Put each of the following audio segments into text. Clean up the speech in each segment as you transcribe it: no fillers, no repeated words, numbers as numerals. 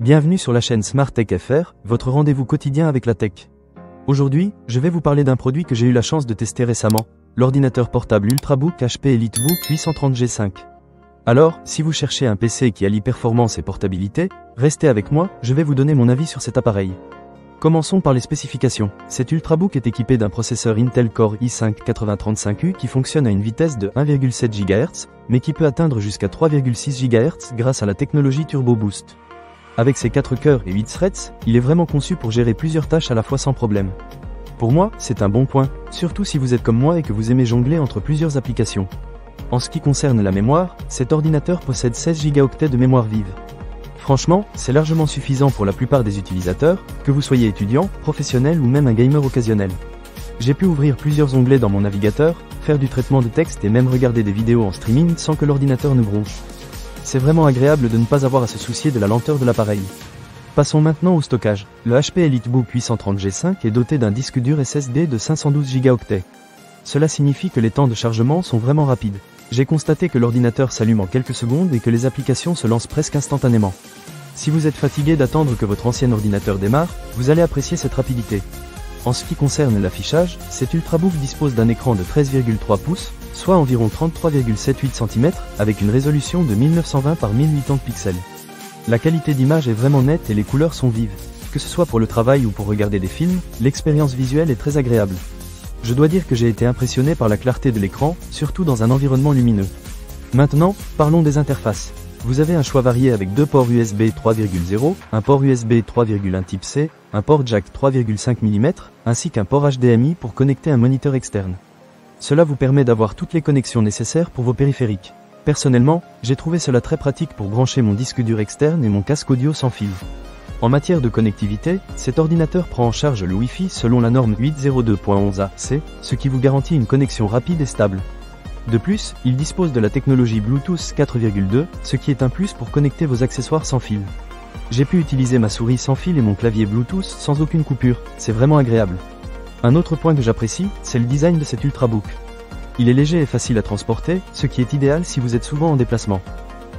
Bienvenue sur la chaîne Smart Tech FR, votre rendez-vous quotidien avec la tech. Aujourd'hui, je vais vous parler d'un produit que j'ai eu la chance de tester récemment, l'ordinateur portable Ultrabook HP EliteBook 830G5. Alors, si vous cherchez un PC qui allie performance et portabilité, restez avec moi, je vais vous donner mon avis sur cet appareil. Commençons par les spécifications. Cet Ultrabook est équipé d'un processeur Intel Core i5-8035U qui fonctionne à une vitesse de 1,7 GHz, mais qui peut atteindre jusqu'à 3,6 GHz grâce à la technologie Turbo Boost. Avec ses 4 cœurs et 8 threads, il est vraiment conçu pour gérer plusieurs tâches à la fois sans problème. Pour moi, c'est un bon point, surtout si vous êtes comme moi et que vous aimez jongler entre plusieurs applications. En ce qui concerne la mémoire, cet ordinateur possède 16 Go de mémoire vive. Franchement, c'est largement suffisant pour la plupart des utilisateurs, que vous soyez étudiant, professionnel ou même un gamer occasionnel. J'ai pu ouvrir plusieurs onglets dans mon navigateur, faire du traitement de texte et même regarder des vidéos en streaming sans que l'ordinateur ne bronche. C'est vraiment agréable de ne pas avoir à se soucier de la lenteur de l'appareil. Passons maintenant au stockage. Le HP EliteBook 830G5 est doté d'un disque dur SSD de 512 Go. Cela signifie que les temps de chargement sont vraiment rapides. J'ai constaté que l'ordinateur s'allume en quelques secondes et que les applications se lancent presque instantanément. Si vous êtes fatigué d'attendre que votre ancien ordinateur démarre, vous allez apprécier cette rapidité. En ce qui concerne l'affichage, cet Ultrabook dispose d'un écran de 13,3 pouces, soit environ 33,78 cm, avec une résolution de 1920 par 1080 pixels. La qualité d'image est vraiment nette et les couleurs sont vives. Que ce soit pour le travail ou pour regarder des films, l'expérience visuelle est très agréable. Je dois dire que j'ai été impressionné par la clarté de l'écran, surtout dans un environnement lumineux. Maintenant, parlons des interfaces. Vous avez un choix varié avec 2 ports USB 3.0, un port USB 3.1 type C, un port jack 3.5 mm, ainsi qu'un port HDMI pour connecter un moniteur externe. Cela vous permet d'avoir toutes les connexions nécessaires pour vos périphériques. Personnellement, j'ai trouvé cela très pratique pour brancher mon disque dur externe et mon casque audio sans fil. En matière de connectivité, cet ordinateur prend en charge le Wi-Fi selon la norme 802.11ac, ce qui vous garantit une connexion rapide et stable. De plus, il dispose de la technologie Bluetooth 4.2, ce qui est un plus pour connecter vos accessoires sans fil. J'ai pu utiliser ma souris sans fil et mon clavier Bluetooth sans aucune coupure, c'est vraiment agréable. Un autre point que j'apprécie, c'est le design de cet Ultrabook. Il est léger et facile à transporter, ce qui est idéal si vous êtes souvent en déplacement.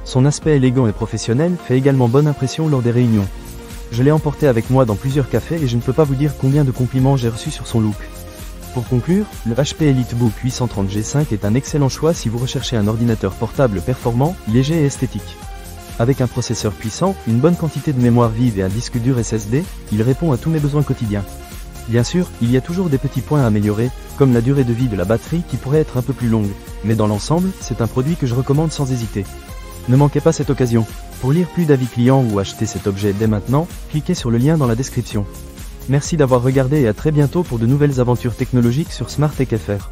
Son aspect élégant et professionnel fait également bonne impression lors des réunions. Je l'ai emporté avec moi dans plusieurs cafés et je ne peux pas vous dire combien de compliments j'ai reçus sur son look. Pour conclure, le HP EliteBook 830G5 est un excellent choix si vous recherchez un ordinateur portable performant, léger et esthétique. Avec un processeur puissant, une bonne quantité de mémoire vive et un disque dur SSD, il répond à tous mes besoins quotidiens. Bien sûr, il y a toujours des petits points à améliorer, comme la durée de vie de la batterie qui pourrait être un peu plus longue, mais dans l'ensemble, c'est un produit que je recommande sans hésiter. Ne manquez pas cette occasion. Pour lire plus d'avis clients ou acheter cet objet dès maintenant, cliquez sur le lien dans la description. Merci d'avoir regardé et à très bientôt pour de nouvelles aventures technologiques sur Smart Tech FR.